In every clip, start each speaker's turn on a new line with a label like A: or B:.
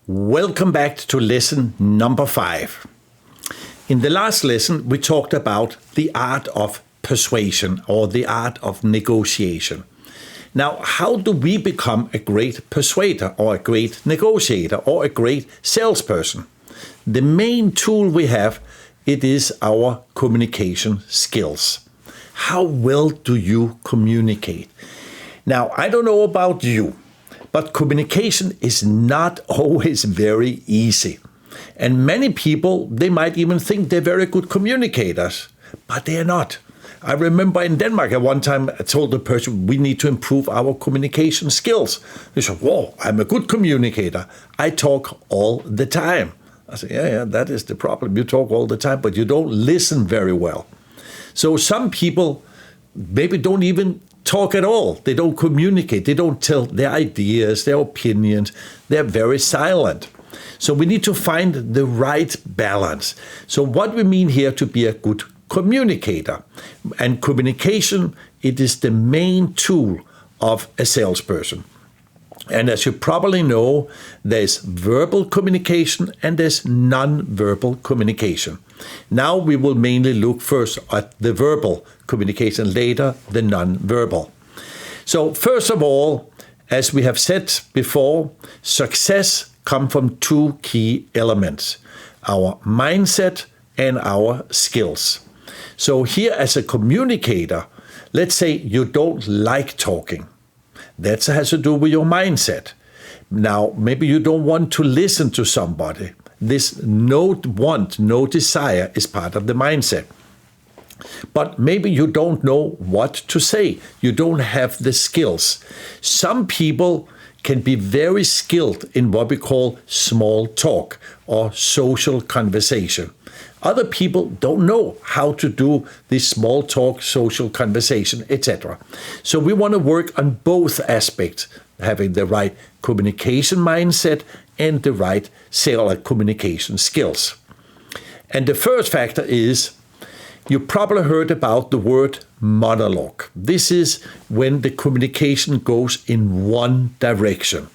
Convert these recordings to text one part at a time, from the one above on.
A: Welcome back to lesson number 5. In the last lesson, we talked about the art of persuasion or the art of negotiation. Now, how do we become a great persuader or a great negotiator or a great salesperson? The main tool we have, it is our communication skills. How well do you communicate? Now, I don't know about you, but communication is not always very easy. And many people, they might even think they're very good communicators, but they're not. I remember in Denmark at one time, I told the person, we need to improve our communication skills. They said, whoa, I'm a good communicator. I talk all the time. I said, yeah, that is the problem. You talk all the time, but you don't listen very well. So some people maybe don't even talk at all. They don't communicate. They don't tell their ideas, their opinions. They're very silent. So we need to find the right balance. So what we mean here to be a good communicator. And communication, it is the main tool of a salesperson. And as you probably know, there's verbal communication and there's non-verbal communication. Now we will mainly look first at the verbal communication, later the non-verbal. So first of all, as we have said before, success comes from 2 key elements, our mindset and our skills. So here as a communicator, let's say you don't like talking. That has to do with your mindset. Now, maybe you don't want to listen to somebody. This no want, no desire is part of the mindset. But maybe you don't know what to say. You don't have the skills. Some people can be very skilled in what we call small talk or social conversation. Other people don't know how to do this small talk, social conversation, etc. So we want to work on both aspects, having the right communication mindset and the right communication skills. And the first factor is, you probably heard about the word monologue. This is when the communication goes in one direction.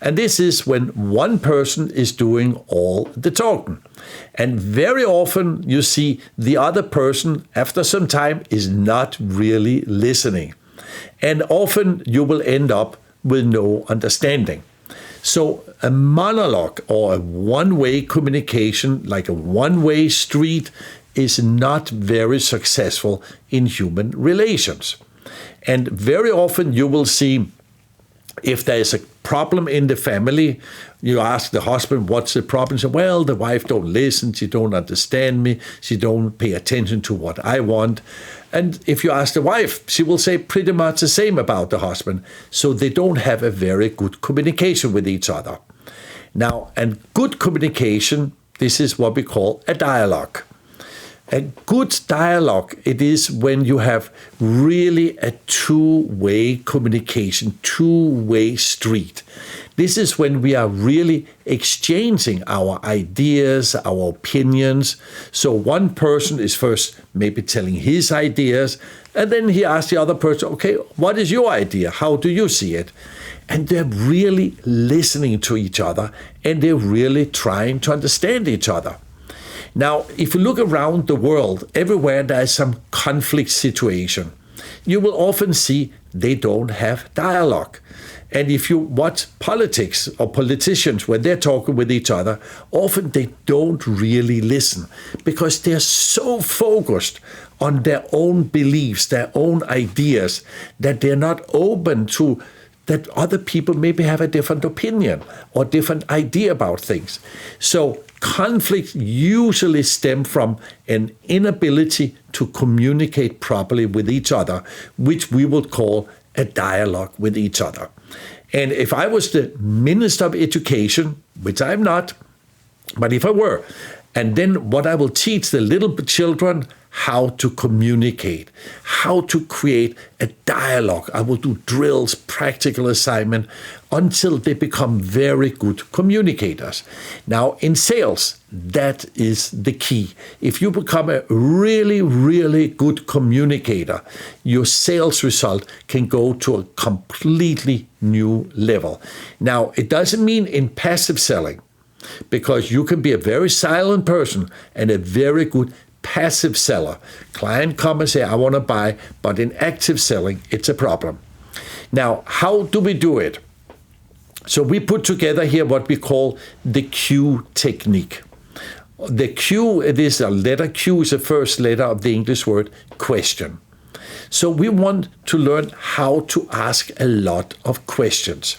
A: And this is when one person is doing all the talking. And very often you see the other person, after some time, is not really listening. And often you will end up with no understanding. So a monologue or a one-way communication, like a one-way street, is not very successful in human relations. And very often you will see, if there is a problem in the family, you ask the husband, what's the problem? He says, well, the wife don't listen, she don't understand me, she don't pay attention to what I want. And if you ask the wife, she will say pretty much the same about the husband. So they don't have a very good communication with each other. Now, and good communication, this is what we call a dialogue. A good dialogue, it is when you have really a two-way communication, two-way street. This is when we are really exchanging our ideas, our opinions. So one person is first maybe telling his ideas, and then he asks the other person, okay, what is your idea? How do you see it? And they're really listening to each other, and they're really trying to understand each other. Now, if you look around the world, everywhere there is some conflict situation, you will often see they don't have dialogue. And if you watch politics or politicians, when they're talking with each other, often they don't really listen because they're so focused on their own beliefs, their own ideas, that they're not open to that other people maybe have a different opinion or different idea about things. So conflicts usually stem from an inability to communicate properly with each other, which we would call a dialogue with each other. And if I was the Minister of Education, which I'm not, but if I were, and then what I will teach the little children, how to communicate, how to create a dialogue. I will do drills, practical assignment, until they become very good communicators. Now, in sales, that is the key. If you become a really, really good communicator, your sales result can go to a completely new level. Now, it doesn't mean in passive selling. because you can be a very silent person and a very good passive seller. Client come and say, I want to buy, but in active selling, it's a problem. Now, how do we do it? So we put together here what we call the Q technique. The Q, it is a letter. Q is the first letter of the English word question. So we want to learn how to ask a lot of questions.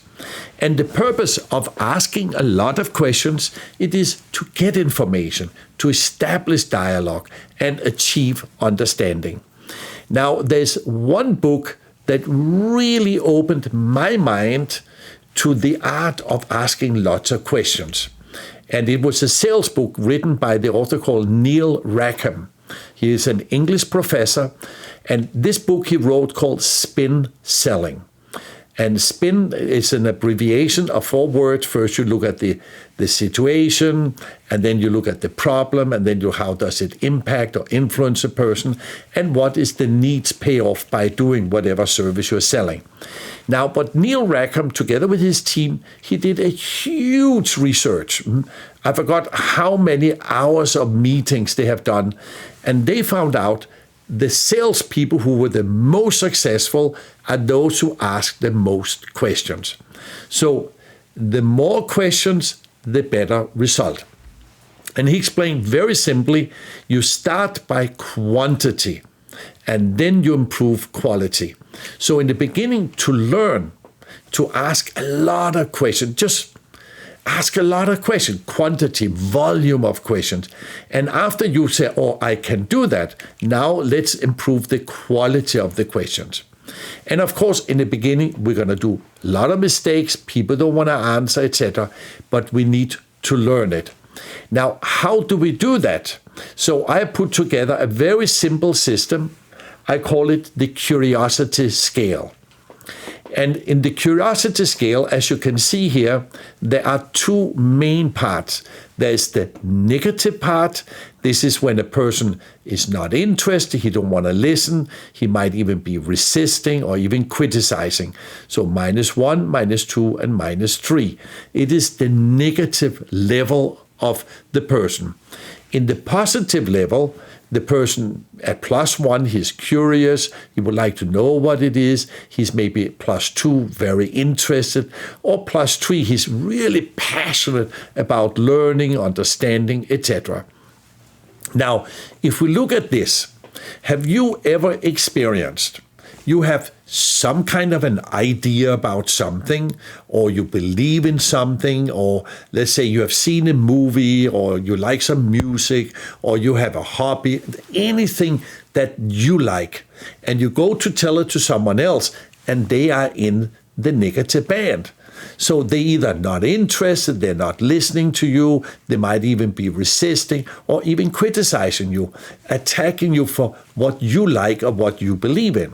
A: And the purpose of asking a lot of questions, it is to get information, to establish dialogue, and achieve understanding. Now, there's one book that really opened my mind to the art of asking lots of questions. And it was a sales book written by the author called Neil Rackham. He is an English professor, and this book he wrote called Spin Selling. And spin is an abbreviation of 4 words. First you look at the situation, and then you look at the problem, and then how does it impact or influence a person, and what is the needs payoff by doing whatever service you're selling. Now, but Neil Rackham, together with his team, he did a huge research. I forgot how many hours of meetings they have done, and they found out the salespeople who were the most successful are those who ask the most questions. So the more questions, the better result. And he explained very simply, you start by quantity and then you improve quality. So in the beginning, to learn to ask a lot of questions, just ask a lot of questions, quantity, volume of questions. And after you say, oh, I can do that, now let's improve the quality of the questions. And of course, in the beginning, we're going to do a lot of mistakes. People don't want to answer, etc. But we need to learn it. Now, how do we do that? So I put together a very simple system. I call it the curiosity scale. And in the curiosity scale, as you can see here, there are 2 main parts. There's the negative part. This is when a person is not interested, he don't want to listen, he might even be resisting or even criticizing. So -1, -2, and -3. It is the negative level of the person. In the positive level, the person at +1, he's curious, he would like to know what it is, he's maybe +2, very interested, or +3, he's really passionate about learning, understanding, etc. Now, if we look at this, have you ever experienced, you have some kind of an idea about something, or you believe in something, or let's say you have seen a movie, or you like some music, or you have a hobby, anything that you like, and you go to tell it to someone else, and they are in the negative band. So they either not interested, they're not listening to you, they might even be resisting, or even criticizing you, attacking you for what you like or what you believe in.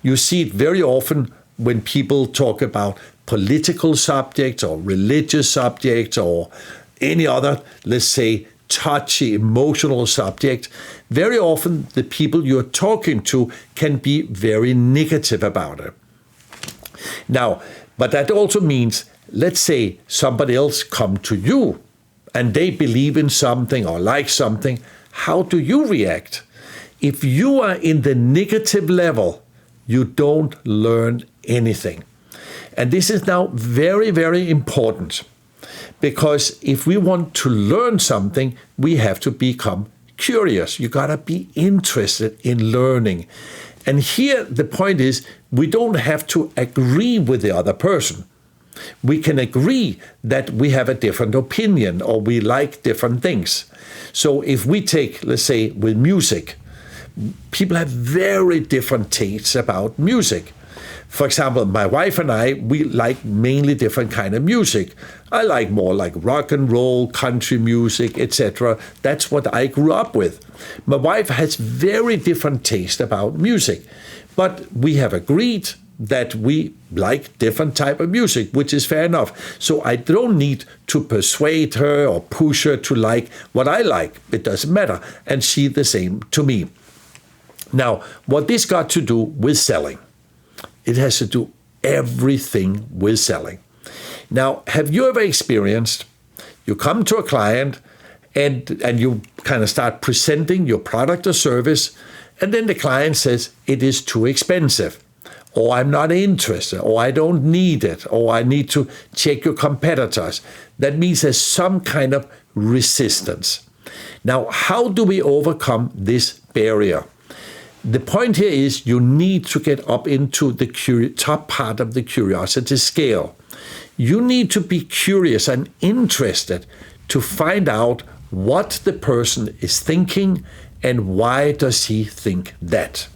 A: You see it very often when people talk about political subjects or religious subjects or any other, let's say, touchy, emotional subject. Very often the people you're talking to can be very negative about it. Now, but that also means, let's say somebody else come to you and they believe in something or like something. How do you react? If you are in the negative level, you don't learn anything. And this is now very, very important, because if we want to learn something, we have to become curious. You got to be interested in learning. And here the point is, we don't have to agree with the other person. We can agree that we have a different opinion or we like different things. So if we take, let's say, with music, people have very different tastes about music. For example, my wife and I, we like mainly different kind of music. I like more like rock and roll, country music, etc. That's what I grew up with. My wife has very different taste about music, but we have agreed that we like different type of music, which is fair enough. So I don't need to persuade her or push her to like what I like. It doesn't matter. And she the same to me. Now, what this got to do with selling? It has to do everything with selling. Now, have you ever experienced You come to a client and you kind of start presenting your product or service, and then the client says, it is too expensive, or I'm not interested, or I don't need it, or I need to check your competitors. That means there's some kind of resistance. Now, how do we overcome this barrier? The point here is you need to get up into the top part of the curiosity scale. You need to be curious and interested to find out what the person is thinking and why does he think that.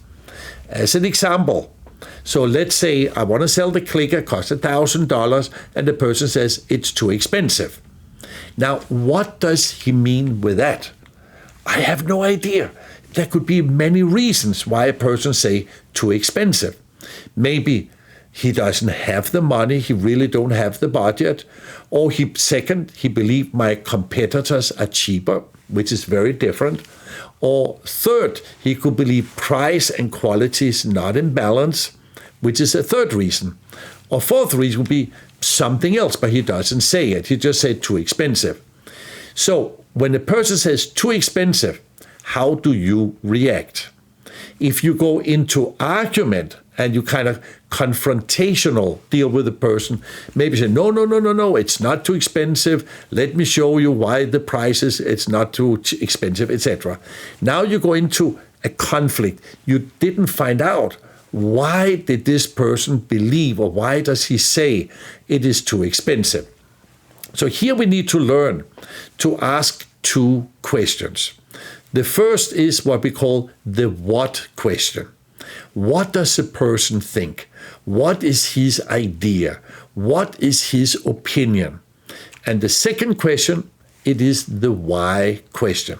A: As an example, so let's say I want to sell the clicker, costs $1,000, and the person says it's too expensive. Now, what does he mean with that? I have no idea. There could be many reasons why a person say too expensive. Maybe he doesn't have the money, he really don't have the budget, or he believe my competitors are cheaper, which is very different. Or third, he could believe price and quality is not in balance, which is a third reason. Or fourth reason would be something else, but he doesn't say it. He just said too expensive. So when a person says too expensive, how do you react? If you go into argument and you kind of confrontational deal with the person, maybe say, no, it's not too expensive. Let me show you why the price it's not too expensive, etc. Now you go into a conflict. You didn't find out why did this person believe, or why does he say it is too expensive. So here we need to learn to ask two questions. The first is what we call the what question. What does a person think? What is his idea? What is his opinion? And the second question, it is the why question.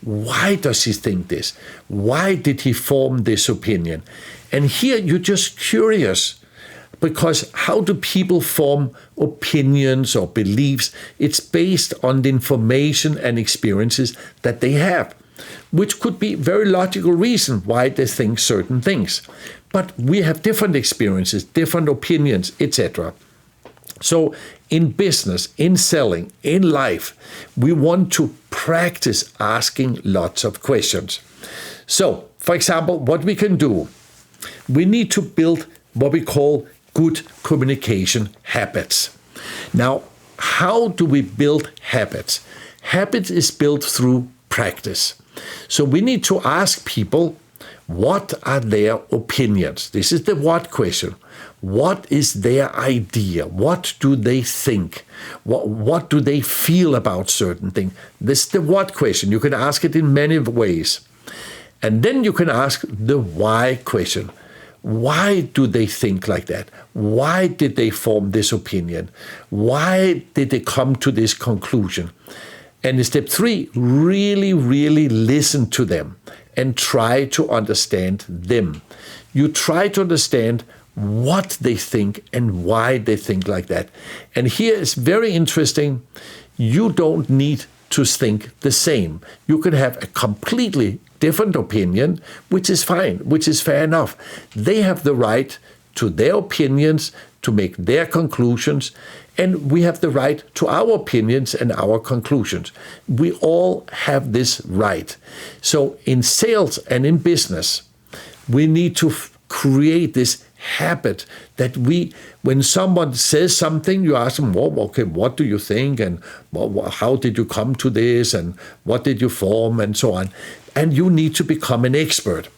A: Why does he think this? Why did he form this opinion? And here you're just curious, because how do people form opinions or beliefs? It's based on the information and experiences that they have, which could be very logical reason why they think certain things. But we have different experiences, different opinions, etc. So in business, in selling, in life, we want to practice asking lots of questions. So, for example, what we can do, we need to build what we call good communication habits. Now, how do we build habits? Habits is built through practice. So we need to ask people, what are their opinions? This is the what question. What is their idea? What do they think? What do they feel about certain things? This is the what question. You can ask it in many ways. And then you can ask the why question. Why do they think like that? Why did they form this opinion? Why did they come to this conclusion? And in step 3, really, really listen to them and try to understand them. You try to understand what they think and why they think like that. And here is very interesting. You don't need to think the same. You can have a completely different opinion, which is fine, which is fair enough. They have the right to their opinions, to make their conclusions, and we have the right to our opinions and our conclusions. We all have this right. So in sales and in business, we need to create this habit that when someone says something, you ask them, well, okay, what do you think? And how did you come to this? And what did you form? And so on. And you need to become an expert.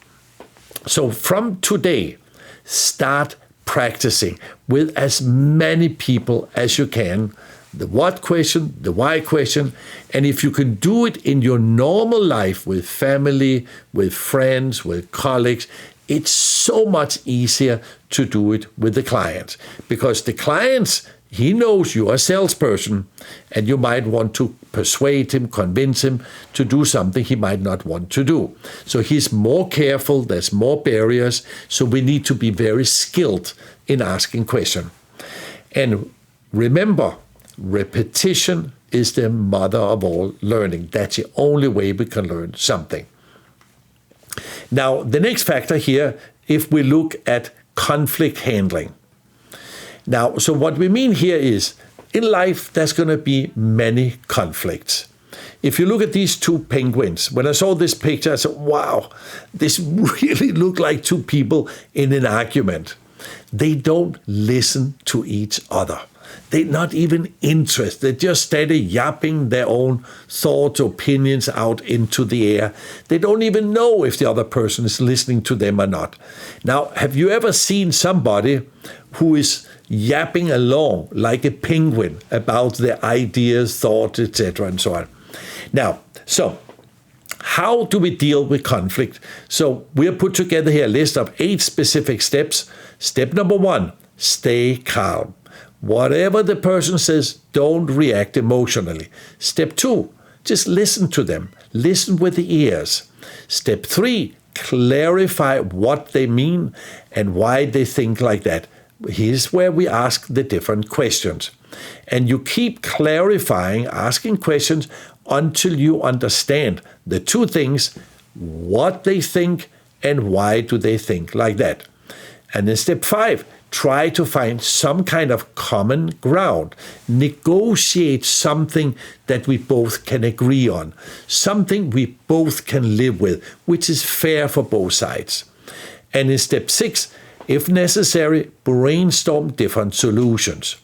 A: So from today, start practicing with as many people as you can, the what question, the why question. And if you can do it in your normal life with family, with friends, with colleagues, it's so much easier to do it with the clients, because the clients, he knows you're a salesperson and you might want to persuade him, convince him to do something he might not want to do. So he's more careful, there's more barriers, so we need to be very skilled in asking questions. And remember, repetition is the mother of all learning. That's the only way we can learn something. Now, the next factor here, if we look at conflict handling. Now, so what we mean here is in life, there's going to be many conflicts. If you look at these two penguins, when I saw this picture, I said, wow, this really look like two people in an argument. They don't listen to each other. They're not even interested. They just started yapping their own thoughts, opinions out into the air. They don't even know if the other person is listening to them or not. Now, have you ever seen somebody who is yapping along like a penguin about their ideas, thoughts, etc., and so on? Now, so how do we deal with conflict? So we have put together here a list of 8 specific steps. Step number 1, stay calm. Whatever the person says, don't react emotionally. Step 2, just listen to them. Listen with the ears. Step 3, clarify what they mean and why they think like that. Here's where we ask the different questions. And you keep clarifying, asking questions until you understand the two things, what they think and why do they think like that. And in step 5, try to find some kind of common ground. Negotiate something that we both can agree on, something we both can live with, which is fair for both sides. And in step 6, if necessary, brainstorm different solutions.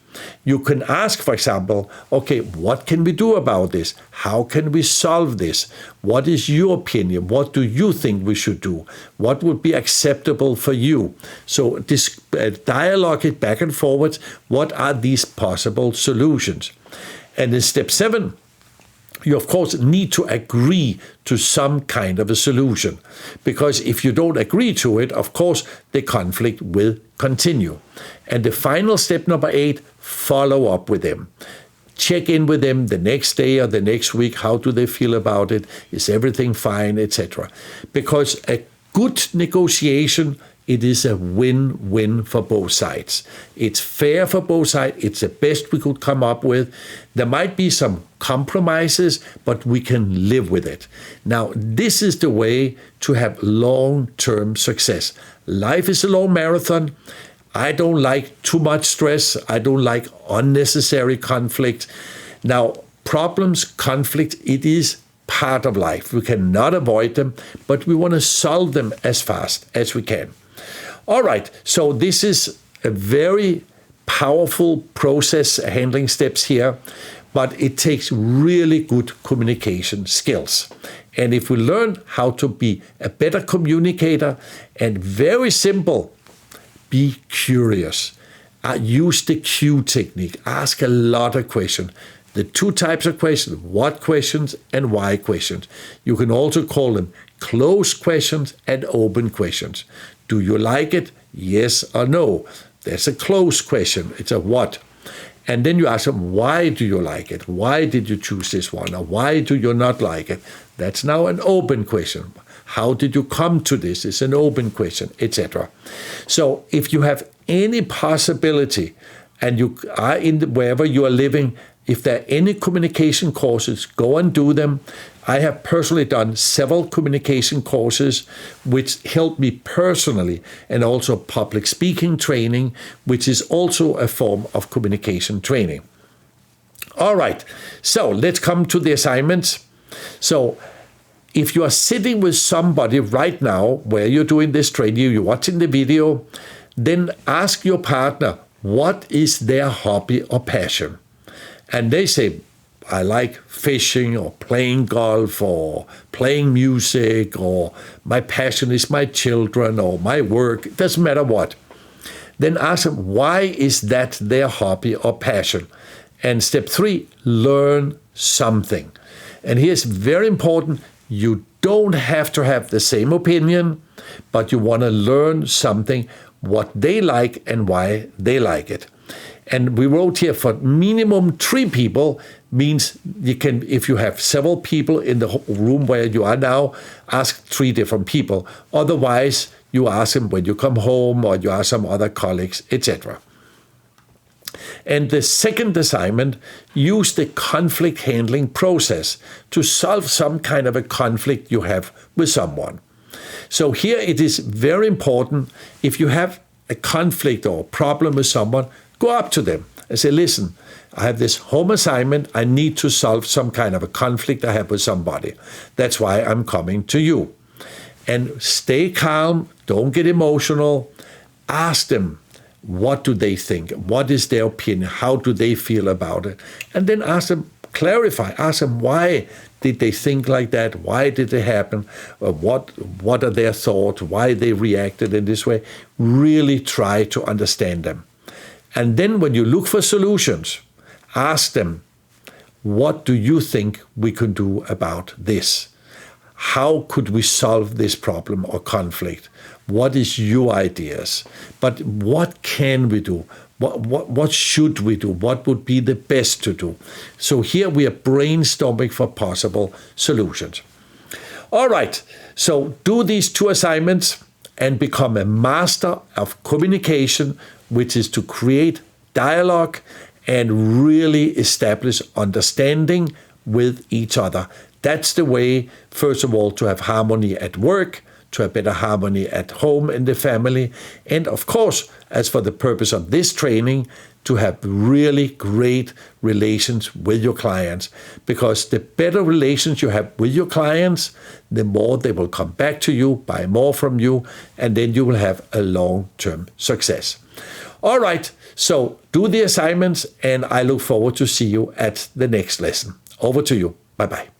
A: You can ask, for example, okay, what can we do about this? How can we solve this? What is your opinion? What do you think we should do? What would be acceptable for you? So this dialogue it back and forwards. What are these possible solutions? And in step 7, you, of course, need to agree to some kind of a solution. Because if you don't agree to it, of course, the conflict will continue. And the final step, number 8, follow up with them. Check in with them the next day or the next week. How do they feel about it? Is everything fine, etc.? Because a good negotiation, it is a win-win for both sides. It's fair for both sides. It's the best we could come up with. There might be some compromises, but we can live with it. Now, this is the way to have long-term success. Life is a long marathon. I don't like too much stress. I don't like unnecessary conflict. Now, problems, conflict, it is part of life. We cannot avoid them, but we want to solve them as fast as we can. All right, so this is a very powerful process, handling steps here, but it takes really good communication skills. And if we learn how to be a better communicator, and very simple, be curious. Use the Q technique. Ask a lot of questions. The 2 types of questions, what questions and why questions. You can also call them closed questions and open questions. Do you like it? Yes or no. There's a closed question. It's a what. And then you ask them, why do you like it? Why did you choose this one? Or why do you not like it? That's now an open question. How did you come to this? It's an open question, etc. So if you have any possibility and you are wherever you are living, if there are any communication courses, go and do them. I have personally done several communication courses which helped me personally, and also public speaking training, which is also a form of communication training. All right, so let's come to the assignments. So if you are sitting with somebody right now where you're doing this training, you're watching the video, then ask your partner, what is their hobby or passion? And they say, I like fishing or playing golf or playing music, or my passion is my children or my work. It doesn't matter what. Then ask them, why is that their hobby or passion? And step 3, learn something. And here's very important. You don't have to have the same opinion, but you want to learn something, what they like and why they like it. And we wrote here for minimum 3 people, means you can, if you have several people in the room where you are now, ask 3 different people. Otherwise, you ask them when you come home, or you ask some other colleagues, etc. And the second assignment, use the conflict handling process to solve some kind of a conflict you have with someone. So here it is very important, if you have a conflict or a problem with someone, go up to them and say, listen, I have this home assignment. I need to solve some kind of a conflict I have with somebody. That's why I'm coming to you. And stay calm. Don't get emotional. Ask them, what do they think? What is their opinion? How do they feel about it? And then ask them, clarify. Ask them, why did they think like that? Why did it happen? What are their thoughts? Why they reacted in this way? Really try to understand them. And then when you look for solutions, ask them, what do you think we can do about this? How could we solve this problem or conflict? What is your ideas? But what can we do? What should we do? What would be the best to do? So here we are brainstorming for possible solutions. All right, so do these 2 assignments and become a master of communication, which is to create dialogue and really establish understanding with each other. That's the way, first of all, to have harmony at work, to have better harmony at home in the family, and of course, as for the purpose of this training, to have really great relations with your clients. Because the better relations you have with your clients, the more they will come back to you, buy more from you, and then you will have a long-term success. All right, so do the assignments, and I look forward to see you at the next lesson. Over to you. Bye-bye.